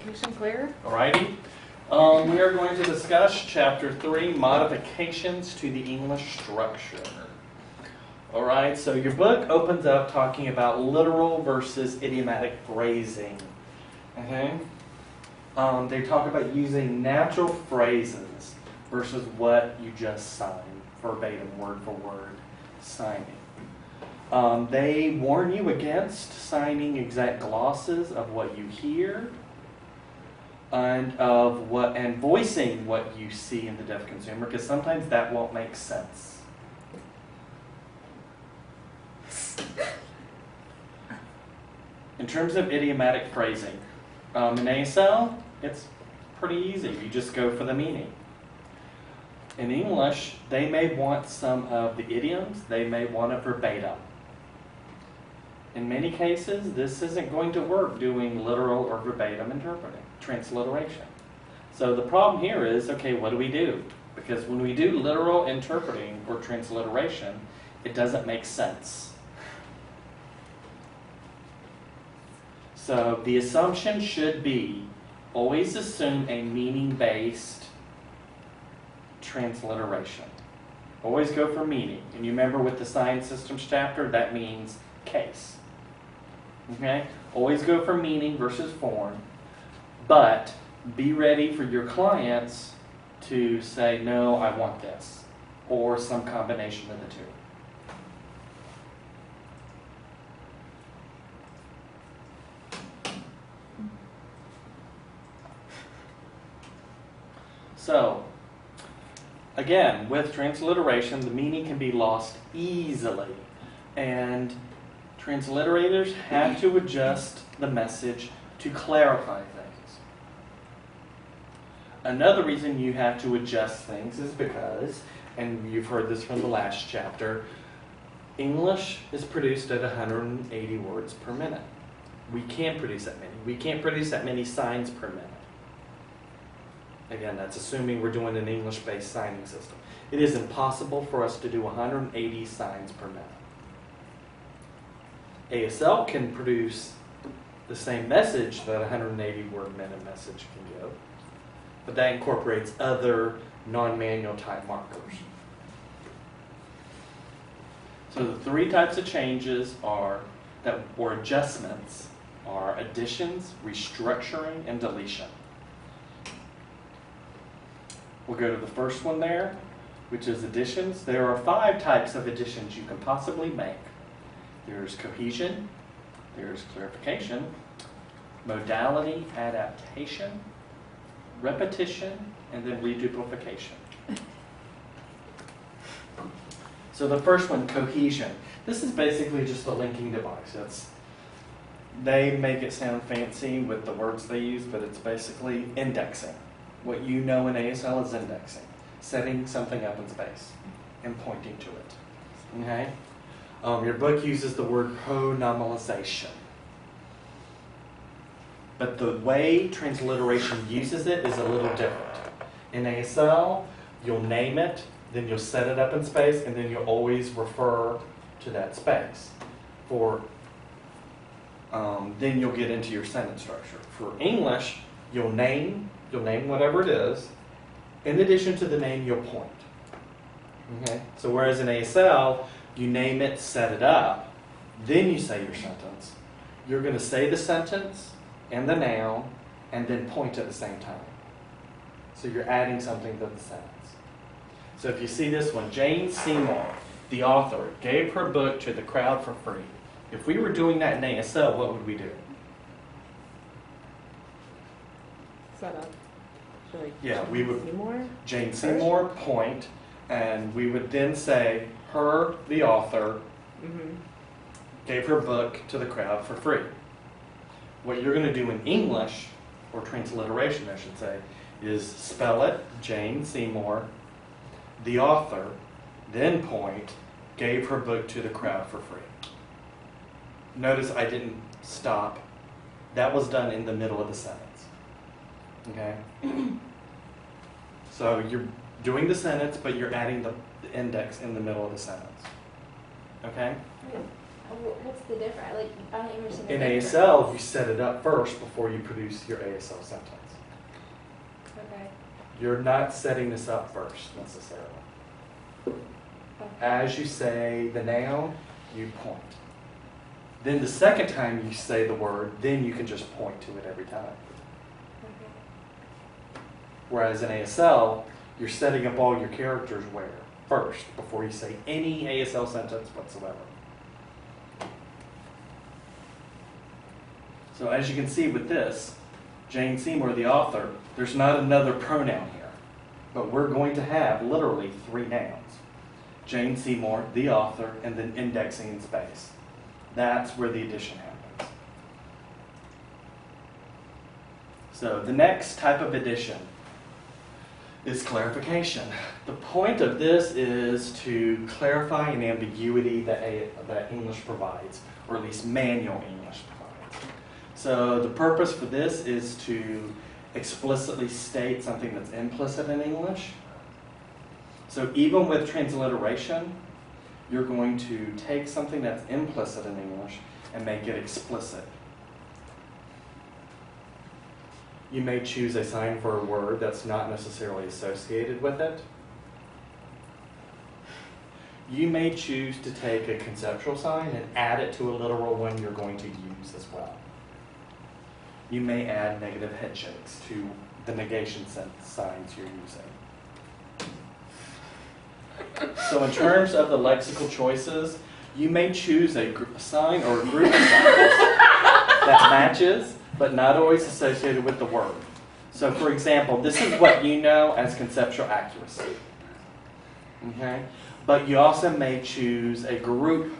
Modification clear? Alrighty. We are going to discuss Chapter 3, Modifications to the English Structure. Alright, so your book opens up talking about literal versus idiomatic phrasing. Okay? They talk about using natural phrases versus what you just signed, verbatim, word for word signing. They warn you against signing exact glosses of what you hear and voicing what you see in the deaf consumer, because sometimes that won't make sense. In terms of idiomatic phrasing, in ASL, it's pretty easy. You just go for the meaning. In English, they may want some of the idioms. They may want it verbatim. In many cases, this isn't going to work doing literal or verbatim interpreting, transliteration. So the problem here is, okay, what do we do? Because when we do literal interpreting or transliteration, it doesn't make sense. So the assumption should be, always assume a meaning-based transliteration. Always go for meaning. And you remember with the science systems chapter, that means case. Okay? Always go for meaning versus form, but be ready for your clients to say, no, I want this, or some combination of the two. So, again, with transliteration, the meaning can be lost easily, and transliterators have to adjust the message to clarify things. Another reason you have to adjust things is because, and you've heard this from the last chapter, English is produced at 180 words per minute. We can't produce that many. We can't produce that many signs per minute. Again, that's assuming we're doing an English-based signing system. It is impossible for us to do 180 signs per minute. ASL can produce the same message that a 180-word minute message can give, but that incorporates other non-manual type markers. So the three types of changes or adjustments are additions, restructuring, and deletion. We'll go to the first one there, which is additions. There are 5 types of additions you can possibly make. There's cohesion, there's clarification, modality adaptation, repetition, and then reduplication. So the first one, cohesion. This is basically just a linking device. They make it sound fancy with the words they use, but it's basically indexing. What you know in ASL is indexing, setting something up in space and pointing to it. Okay? Your book uses the word pronominalization. But the way transliteration uses it is a little different. In ASL, you'll name it, then you'll set it up in space, and then you'll always refer to that space. Then you'll get into your sentence structure. For English, you'll name whatever it is. In addition to the name, you'll point. Okay? So whereas in ASL, you name it, set it up, then you say your sentence. You're going to say the sentence and the noun, and then point at the same time. So you're adding something to the sentence. So if you see this one, Jane Seymour, the author, gave her book to the crowd for free. If we were doing that in ASL, what would we do? Set up. Yeah, we would. Seymour? Jane Seymour, point, and we would then say, her, the author, gave her book to the crowd for free. What you're going to do in English, or transliteration I should say, is spell it, Jane Seymour, the author, then point, gave her book to the crowd for free. Notice I didn't stop. That was done in the middle of the sentence. Okay? So you're doing the sentence, but you're adding the index in the middle of the sentence. Okay? What's the difference? Like, I don't even understand the In difference. ASL, you set it up first before you produce your ASL sentence. Okay. You're not setting this up first necessarily. Okay. As you say the noun, you point. Then the second time you say the word, then you can just point to it every time. Okay. Whereas in ASL, you're setting up all your characters where? First, before you say any ASL sentence whatsoever. So as you can see with this, Jane Seymour, the author, there's not another pronoun here. But we're going to have literally 3 nouns. Jane Seymour, the author, and then indexing in space. That's where the addition happens. So the next type of addition is clarification. The point of this is to clarify an ambiguity that English provides, or at least manual English provides. So the purpose for this is to explicitly state something that's implicit in English. So even with transliteration, you're going to take something that's implicit in English and make it explicit. You may choose a sign for a word that's not necessarily associated with it. You may choose to take a conceptual sign and add it to a literal one you're going to use as well. You may add negative head shakes to the negation signs you're using. So in terms of the lexical choices, you may choose a sign or a group of signs that matches, but not always associated with the word. So for example, this is what you know as conceptual accuracy. Okay? But you also may choose a group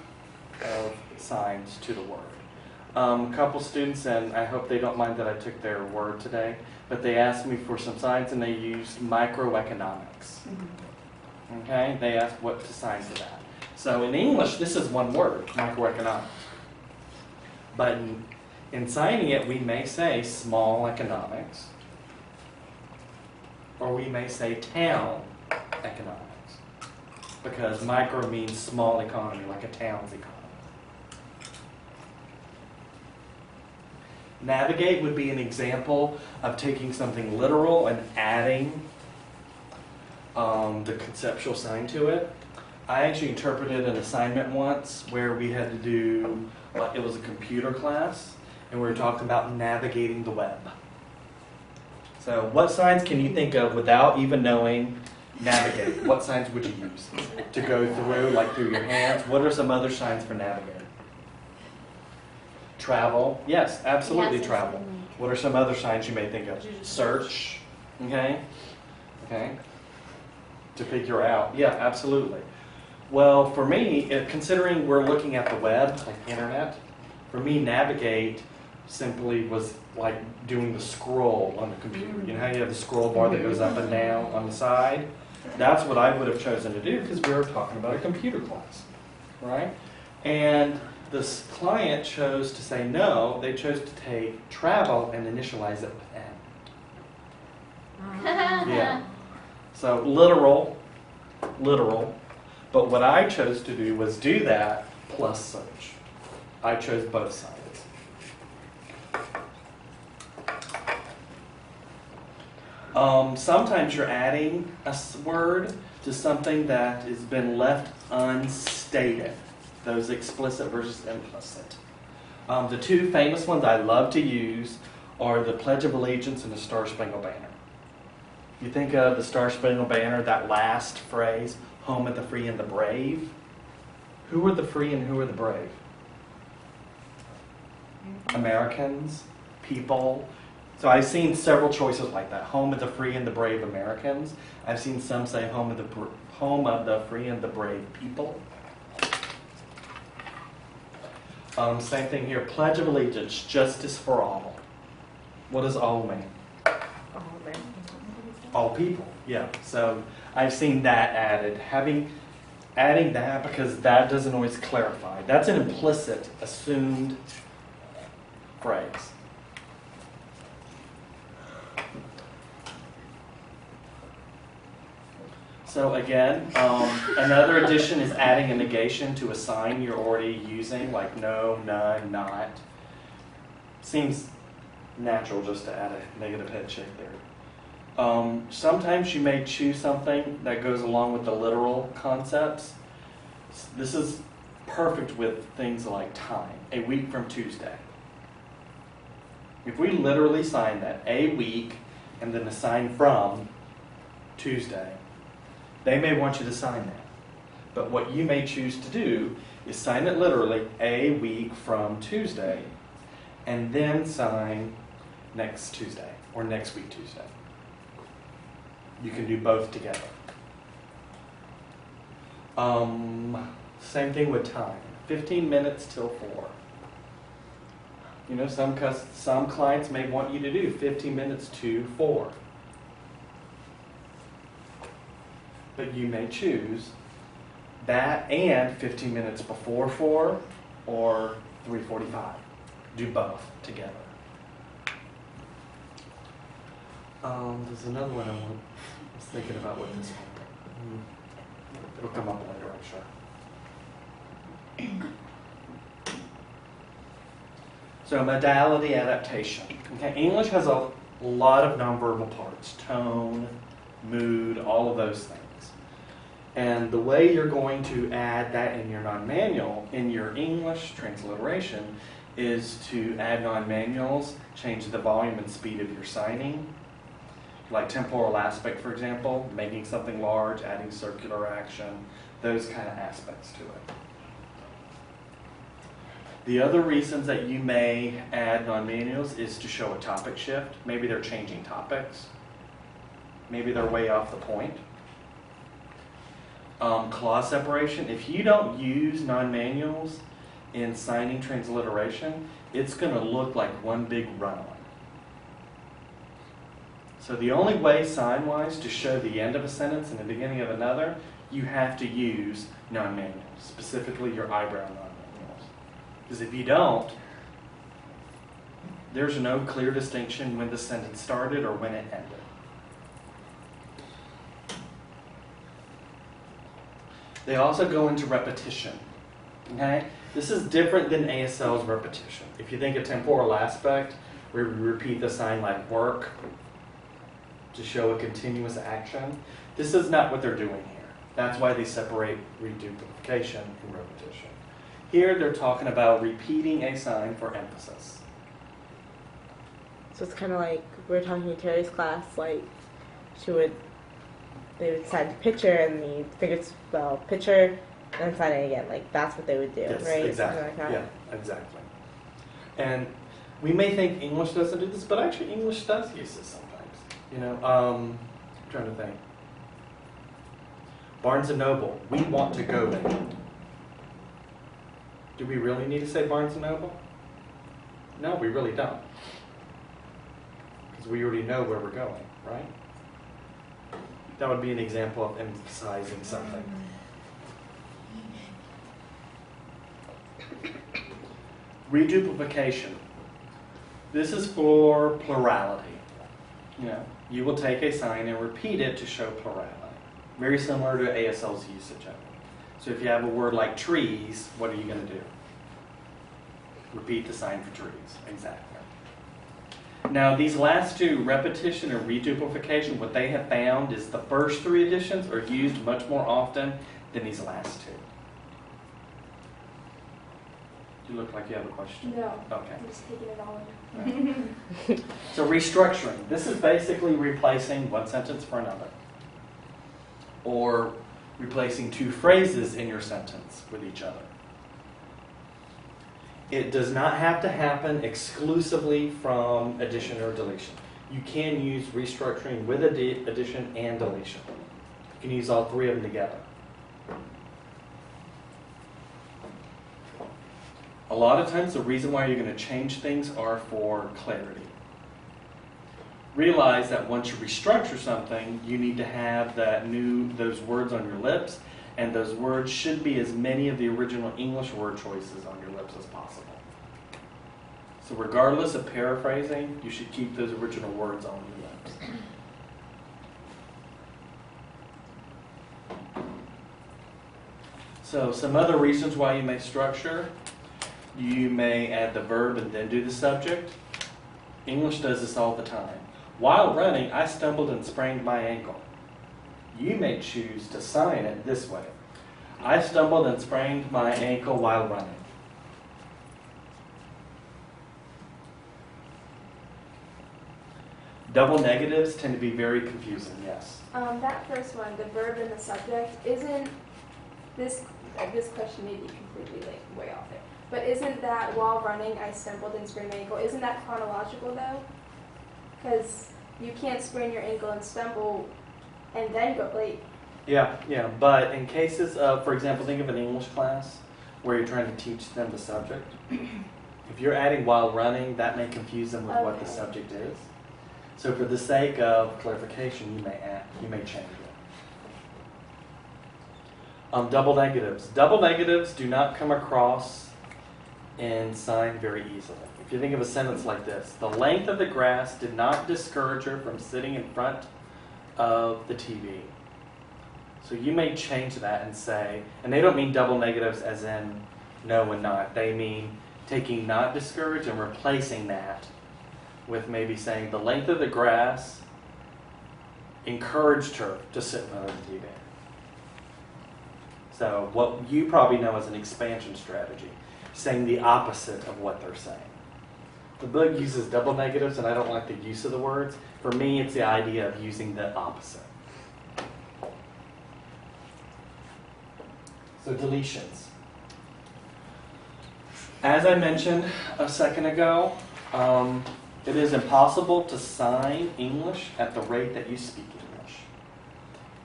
of signs to the word. A couple students, and I hope they don't mind that I took their word today, but they asked me for some signs and they used microeconomics. Okay? They asked what to sign for that. So in English, this is one word, microeconomics. But in signing it, we may say small economics, or we may say town economics, because micro means small economy, like a town's economy. Navigate would be an example of taking something literal and adding the conceptual sign to it. I actually interpreted an assignment once where we had to do, it was a computer class, and we were talking about navigating the web. So what signs can you think of without even knowing navigate? What signs would you use to go through, like through your hands? What are some other signs for navigate? Travel. Yes, absolutely travel. What are some other signs you may think of? Search. Okay. Okay. To figure out. Yeah, absolutely. Well, for me, considering we're looking at the web, like internet, for me, navigate simply was like doing the scroll on the computer. You know how you have the scroll bar that goes up and down on the side? That's what I would have chosen to do because we were talking about a computer class, right? And this client chose to say no. They chose to take travel and initialize it with N. Yeah. So literal. But what I chose to do was do that plus search. I chose both sides. Sometimes you're adding a word to something that has been left unstated. Those explicit versus implicit. The two famous ones I love to use are the Pledge of Allegiance and the Star Spangled Banner. You think of the Star Spangled Banner, that last phrase, home of the free and the brave. Who are the free and who are the brave? Americans, people. So I've seen several choices like that. Home of the free and the brave Americans. I've seen some say home of the free and the brave people. Same thing here. Pledge of Allegiance, justice for all. What does all mean? All people, yeah. So I've seen that added. Adding that because that doesn't always clarify. That's an implicit, assumed phrase. So again, another addition is adding a negation to a sign you're already using, like no, none, not. Seems natural just to add a negative head shake there. Sometimes you may choose something that goes along with the literal concepts. This is perfect with things like time, a week from Tuesday. If we literally sign that, a week, and then assign from Tuesday, they may want you to sign that. But what you may choose to do is sign it literally, a week from Tuesday, and then sign next Tuesday, or next week Tuesday. You can do both together. Same thing with time. 15 minutes till 4. You know, some clients may want you to do 15 minutes to 4. But you may choose that and 15 minutes before 4 or 3:45. Do both together. There's another one I was thinking about with this one. It'll come up later, I'm sure. So modality adaptation. Okay, English has a lot of nonverbal parts, tone, mood, all of those things. And the way you're going to add that in your non-manual, in your English transliteration, is to add non-manuals, change the volume and speed of your signing. Like temporal aspect, for example, making something large, adding circular action, those kind of aspects to it. The other reasons that you may add non-manuals is to show a topic shift. Maybe they're changing topics. Maybe they're way off the point. Clause separation. If you don't use non-manuals in signing transliteration, it's going to look like one big run-on. So the only way sign-wise to show the end of a sentence and the beginning of another, you have to use non-manuals, specifically your eyebrow non-manuals. Because if you don't, there's no clear distinction when the sentence started or when it ended. They also go into repetition. Okay? This is different than ASL's repetition. If you think of temporal aspect, where we repeat the sign like work to show a continuous action, this is not what they're doing here. That's why they separate reduplication and repetition. Here they're talking about repeating a sign for emphasis. So it's kind of like we were talking in Terry's class, like they would sign the picture and the figures spell picture and then sign it again. Like that's what they would do, Yes, right? exactly. Like that. Yeah, exactly. And we may think English doesn't do this, but actually English does use this sometimes. You know, I'm trying to think. Barnes and Noble, we want to go there. Do we really need to say Barnes and Noble? No, we really don't. Because we already know where we're going, right? That would be an example of emphasizing something. Reduplication. This is for plurality. You know, you will take a sign and repeat it to show plurality. Very similar to ASL's usage of it. So if you have a word like trees, what are you going to do? Repeat the sign for trees. Exactly. Now these last two, repetition and reduplication, what they have found is the first three additions are used much more often than these last two. You look like you have a question. No. Okay. I'm just taking it all in. So restructuring. This is basically replacing one sentence for another. Or replacing two phrases in your sentence with each other. It does not have to happen exclusively from addition or deletion. You can use restructuring with addition and deletion. You can use all three of them together. A lot of times the reason why you're going to change things are for clarity. Realize that once you restructure something, you need to have those words on your lips, and those words should be as many of the original English word choices on your lips as possible. So regardless of paraphrasing, you should keep those original words on your lips. So some other reasons why you may structure. You may add the verb and then do the subject. English does this all the time. While running, I stumbled and sprained my ankle. You may choose to sign it this way. I stumbled and sprained my ankle while running. Double negatives tend to be very confusing, yes. That first one, the verb and the subject, isn't this question may be completely like way off there. But isn't that while running I stumbled and sprained my ankle? Isn't that chronological though? Because you can't sprain your ankle and stumble and then go like. Yeah. But in cases of, for example, think of an English class where you're trying to teach them the subject. If you're adding while running, that may confuse them with what the subject is. So for the sake of clarification, you may change it. Double negatives. Double negatives do not come across in sign very easily. If you think of a sentence like this, the length of the grass did not discourage her from sitting in front of the TV. So you may change that and say, and they don't mean double negatives as in no and not. They mean taking not discourage and replacing that with maybe saying the length of the grass encouraged her to sit in front of the TV. So what you probably know as an expansion strategy, saying the opposite of what they're saying. The book uses double negatives, and I don't like the use of the words. For me, it's the idea of using the opposite. So deletions. As I mentioned a second ago, it is impossible to sign English at the rate that you speak English.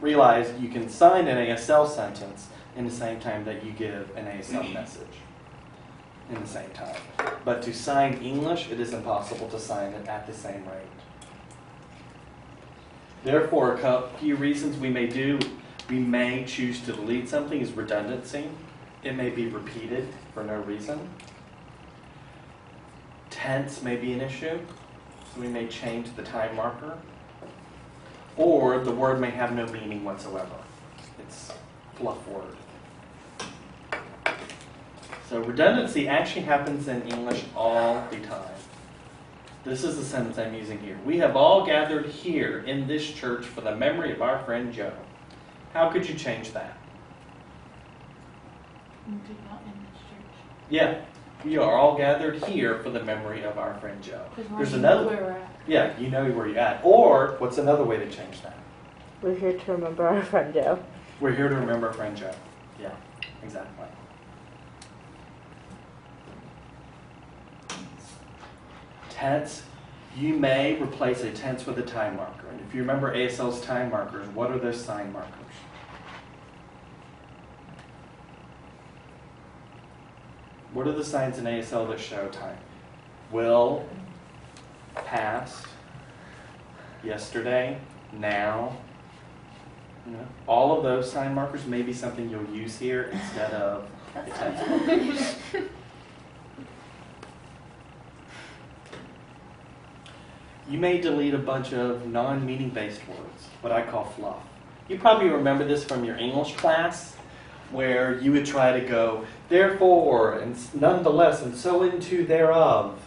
Realize you can sign an ASL sentence in the same time that you give an ASL message. In the same time. But to sign English, it is impossible to sign it at the same rate. Therefore, a few reasons we may choose to delete something is redundancy. It may be repeated for no reason. Tense may be an issue, so we may change the time marker. Or the word may have no meaning whatsoever. It's a fluff word. So redundancy actually happens in English all the time. This is the sentence I'm using here. We have all gathered here in this church for the memory of our friend Joe. How could you change that? Not in this church. Yeah, we are all gathered here for the memory of our friend Joe. There's another. Where we're at. Yeah, you know where you're at. Or what's another way to change that? We're here to remember our friend Joe. We're here to remember our friend Joe. Yeah, exactly. Tense, you may replace a tense with a time marker. And if you remember ASL's time markers, what are those sign markers? What are the signs in ASL that show time? Will, past, yesterday, now. You know, all of those sign markers may be something you'll use here instead of the tense markers. You may delete a bunch of non-meaning based words, what I call fluff. You probably remember this from your English class, where you would try to go, therefore, and nonetheless, and so into thereof.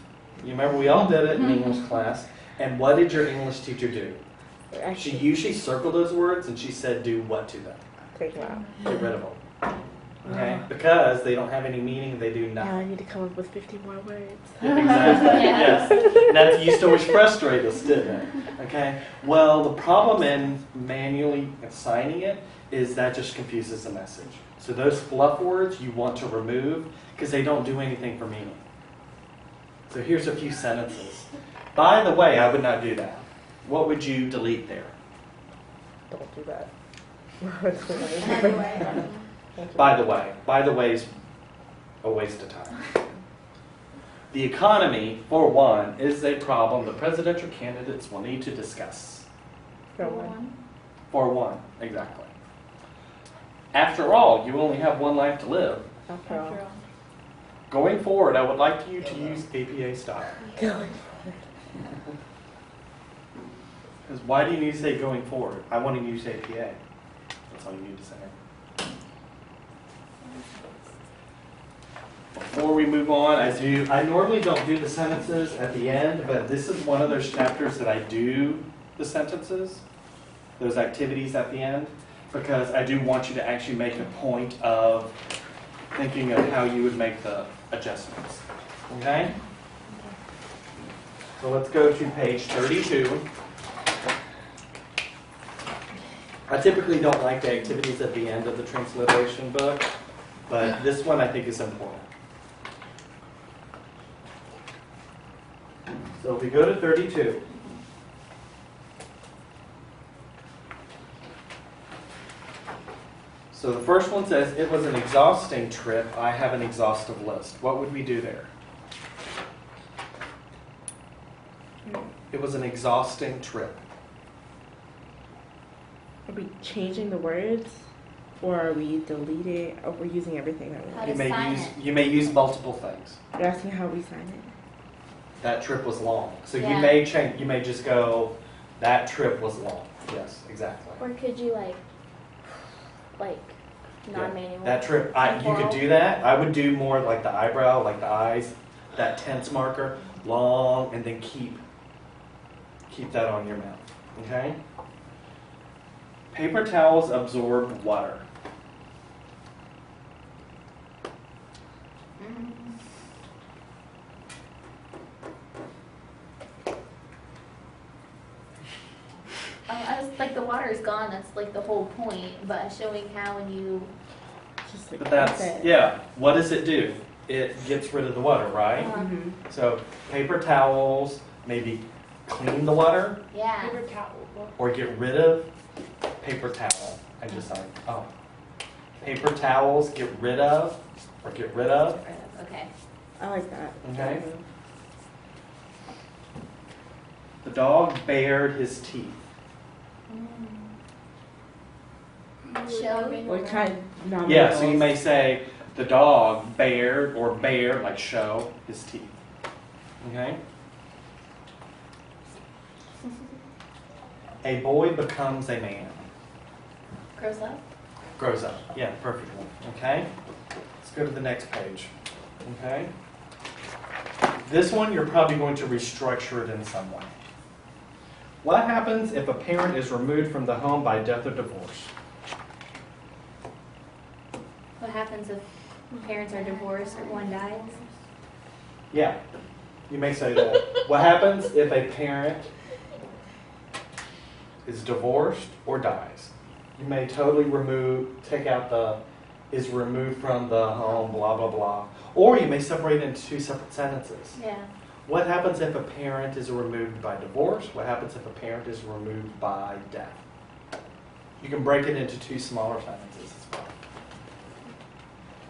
You remember we all did it in English class. And what did your English teacher do? She usually circled those words and she said, do what to them? Take them out. Get rid of them. Okay? Because they don't have any meaning, they do nothing. Now I need to come up with 50 more words. Exactly. Yes. And that used to always frustrate us, didn't it? Okay. Well, the problem in manually assigning it is that just confuses the message. So those fluff words you want to remove because they don't do anything for meaning. So here's a few sentences. By the way, I would not do that. What would you delete there? Don't do that. By the way. By the way is a waste of time. The economy, for one, is a problem the presidential candidates will need to discuss. For one. For one, exactly. After all, you only have one life to live. After all. Going forward, I would like you to use APA style. Going Because why do you need to say going forward? I want to use APA. That's all you need to say. Before we move on, I normally don't do the sentences at the end, but this is one of those chapters that I do the sentences, those activities at the end, because I do want you to actually make a point of thinking of how you would make the adjustments. Okay? So let's go to page 32. I typically don't like the activities at the end of the transliteration book, but this one I think is important. So if we go to 32. So the first one says, it was an exhausting trip. I have an exhaustive list. What would we do there? It was an exhausting trip. Are we changing the words, or are we deleting? Or we're using everything that we How want? to You may use multiple things. You're asking how we sign it. That trip was long. So Yeah. you may change. You may just go, that trip was long. Yes, exactly. Or could you like non-manual? That trip, you could do that. I would do more like the eyebrow, like the eyes, that tense marker, long, and then keep that on your mouth. Okay? Paper towels absorb water. I was like, the water is gone. That's like the whole point. But showing how when you Just like But that's, it. yeah, what does it do? It gets rid of the water, right? Mhm. So paper towels maybe clean the water yeah. Paper towel. or get rid of paper towel. I just like, oh. Paper towels get rid of or get rid of. Okay. I like that. Okay. The dog bared his teeth. Show. What kind of Yeah, so you may say the dog bared or bare, like show, his teeth. Okay? A boy becomes a man. Grows up. Grows up. Yeah, perfectly. Okay? Let's go to the next page. Okay? This one you're probably going to restructure it in some way. What happens if a parent is removed from the home by death or divorce? What happens if parents are divorced or one dies? Yeah, you may say that. What happens if a parent is divorced or dies? You may totally take out the is removed from the home, blah, blah, blah. Or you may separate it into two separate sentences. Yeah. What happens if a parent is removed by divorce? What happens if a parent is removed by death? You can break it into two smaller sentences as well.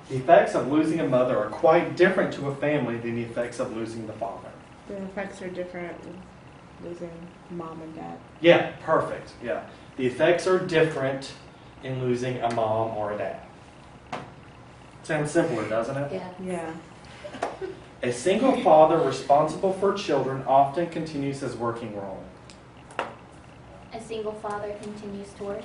The effects of losing a mother are quite different to a family than the effects of losing the father. The effects are different with losing mom and dad. Yeah, perfect. Yeah. The effects are different in losing a mom or a dad. Sounds simpler, doesn't it? Yeah. Yeah. A single father responsible for children often continues his working role. A single father continues to work.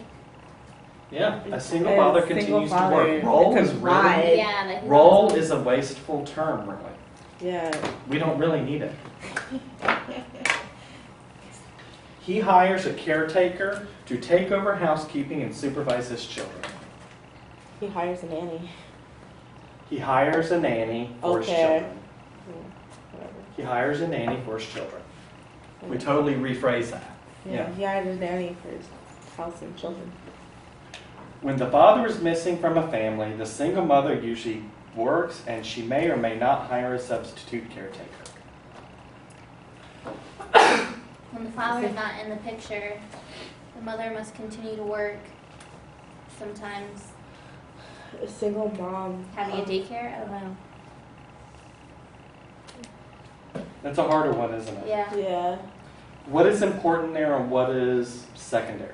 Yeah, a single A father single continues to father work. Role is combined. really, Yeah. Like role is a wasteful term, really. Yeah. We don't really need it. He hires a caretaker to take over housekeeping and supervise his children. He hires a nanny. He hires a nanny for his Okay. children. Whatever. He hires a nanny for his children. We totally rephrase that. Yeah. He hires a nanny for his house and children. When the father is missing from a family, the single mother usually works and she may or may not hire a substitute caretaker. When the father is not in the picture, the mother must continue to work. Sometimes A single mom. having a daycare. I don't know. That's a harder one, isn't it? Yeah. Yeah. What is important there and what is secondary?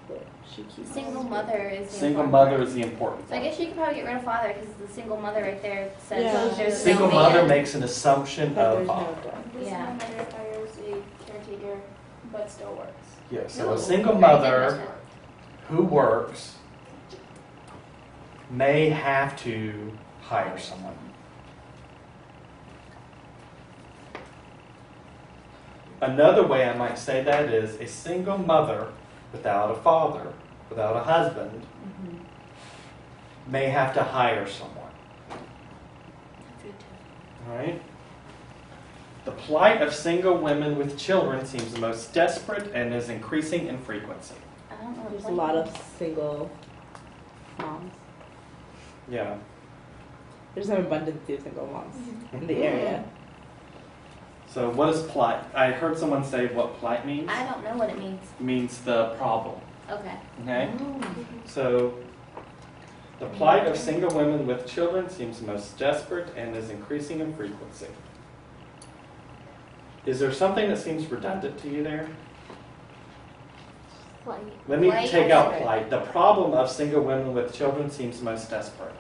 But she keeps. Single mother is the Single important mother part. is the important So I one. guess you could probably get rid of father because the single mother right there says Yeah. there's Single no mother man. makes an assumption But of there's no father. dad. This Yeah. one mother hires a caretaker, but still works. Yeah, so No, a single very mother different. who works may have to hire someone. Another way I might say that is a single mother without a father, without a husband, may have to hire someone. That's good too. All right? The plight of single women with children seems the most desperate and is increasing in frequency. I don't know what There's a point lot it of single moms. Yeah. There's an abundance of single moms in the area. So what is plight? I heard someone say what plight means. I don't know what it means. It means the problem. Okay. Okay? So the plight of single women with children seems most desperate and is increasing in frequency. Is there something that seems redundant to you there? Let me Plight. take out plight. The problem of single women with children seems most desperate.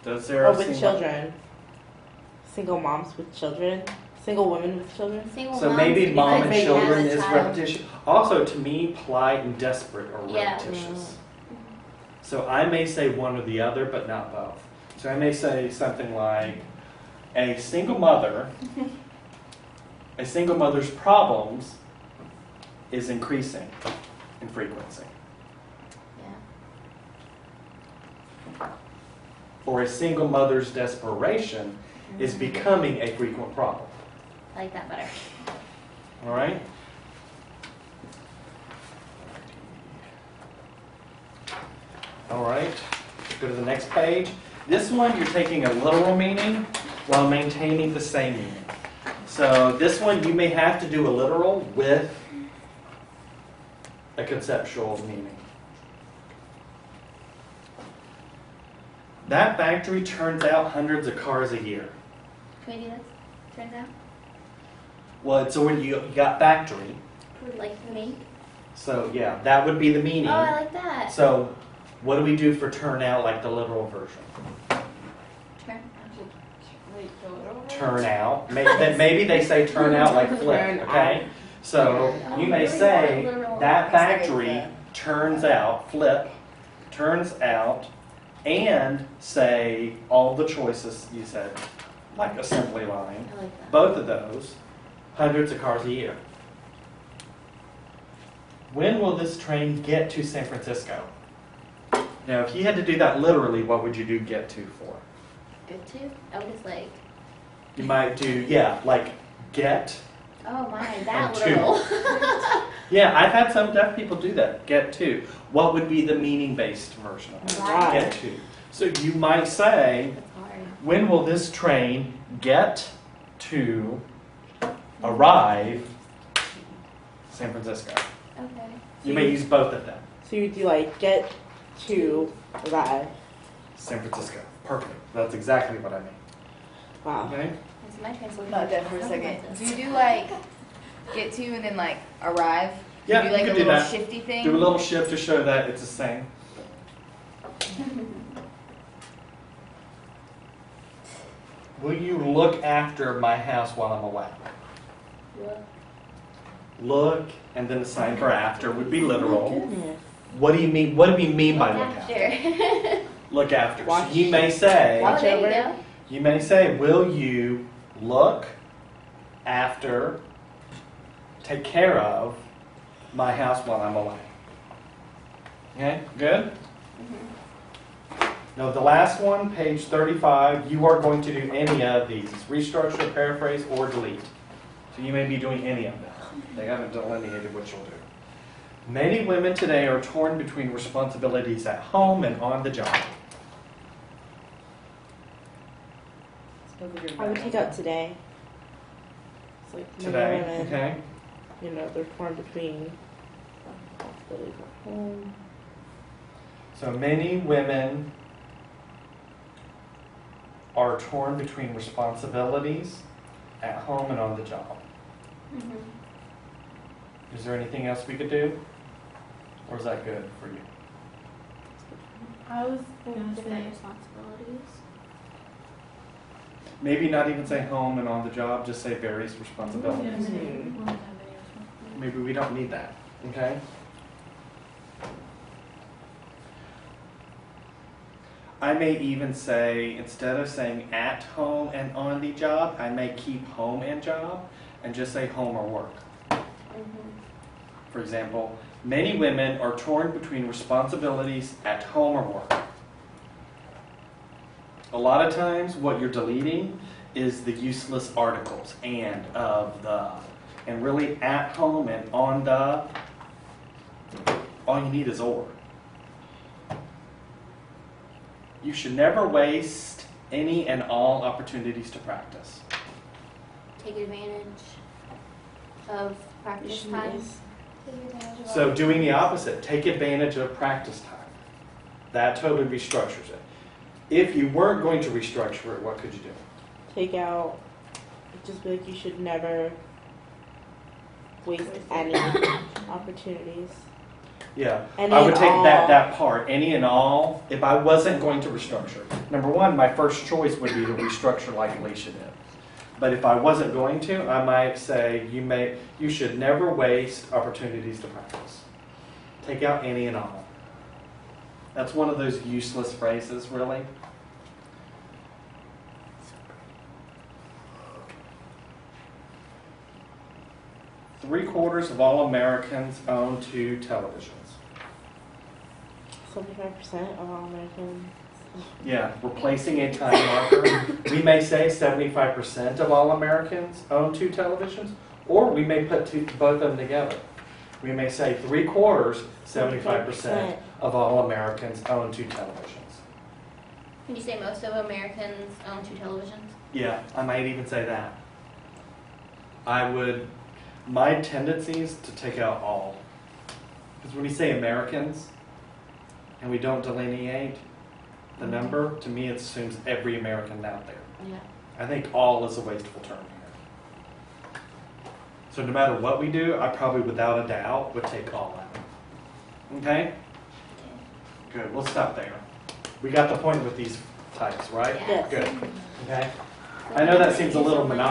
Does there Or with seem children. Single moms with children. Single women with children. Single So moms maybe could be mom like and they children have a is child. repetition. Also, to me, plight and desperate are Yeah. repetitious. So I may say one or the other, but not both. So I may say something like, a single mother's problems is increasing in frequency. Yeah. Or a single mother's desperation is becoming a frequent problem. I like that better. All right? All right. Go to the next page. This one, you're taking a literal meaning while maintaining the same meaning. So this one, you may have to do a literal with a conceptual meaning. That factory turns out hundreds of cars a year. Can we do this? Turns out? Well, it's already, you got factory. Like me? So yeah, that would be the meaning. Oh, I like that. So what do we do for turn out, like the literal version? Turn. Turn out. Maybe they say turn out like flip, Turn okay? So you may say that factory turns out, flip, turns out, and say all the choices you said, like assembly line. I like that. Both of those, hundreds of cars a year. When will this train get to San Francisco? Now, if you had to do that literally, what would you do get to for? Good too? I would just like, You might do, yeah, like get. oh my, that And two. literal. Yeah, I've had some deaf people do that, get to. What would be the meaning-based version of it? Right. Get to. So you might say, That's hard. when will this train get to arrive San Francisco? Okay. You may use both of them. So you do like get to arrive. San Francisco. Perfect. That's exactly what I mean. Wow. Okay? That's my translation. Not dead for a second. Something like Do this. you do like get to and then like arrive? Yeah, do you like could a do little that. shifty thing? Do a little shift to show that it's the same. Will you look after my house while I'm away? Look, and then the sign for after would be literal. Goodness. What do you mean? What do we mean by look after? After. Look after. So Watch. you may say, Oh, Watch there over. you go. you may say, will you look after, take care of my house while I'm away? Okay, good? Now, the last one, page 35, you are going to do any of these. Restructure, paraphrase, or delete. So you may be doing any of them. They haven't delineated what you'll do. Many women today are torn between responsibilities at home and on the job. I would take out today. It's like many Today, women, okay? you know, they're torn between responsibilities at home. So many women are torn between responsibilities at home and on the job. Is there anything else we could do? Or is that good for you? I was gonna Different say, responsibilities. Maybe not even say home and on the job, just say various responsibilities. we won't have any responsibility. Maybe we don't need that, okay? I may even say, instead of saying at home and on the job, I may keep home and job and just say home or work. For example, many women are torn between responsibilities at home or work. A lot of times what you're deleting is the useless articles and, of, the. And really at home and on the, all you need is or. You should never waste any and all opportunities to practice. Take advantage of practice time. So doing the opposite, take advantage of practice time. That totally restructures it. If you weren't going to restructure it, what could you do? Take out, just be like, you should never waste any opportunities. Yeah, Any I would and take all. that part, any and all, if I wasn't going to restructure. Number one, my first choice would be to restructure like Alicia did. But if I wasn't going to, I might say you should never waste opportunities to practice. Take out any and all. That's one of those useless phrases, really. Three-quarters of all Americans own 2 televisions. 75% of all Americans. Yeah, replacing a time marker. We may say 75% of all Americans own 2 televisions, or we may put both of them together. We may say 3/4, 75% of all Americans own 2 televisions. Can you say most of Americans own 2 televisions? Yeah, I might even say that. My tendency is to take out all. Because when we say Americans, and we don't delineate the number, to me it assumes every American out there. Yeah. I think all is a wasteful term here. So no matter what we do, I probably without a doubt would take all out. Okay? Good, we'll stop there. We got the point with these types, right? Yeah. Good. Okay? I know that seems a little monotonous.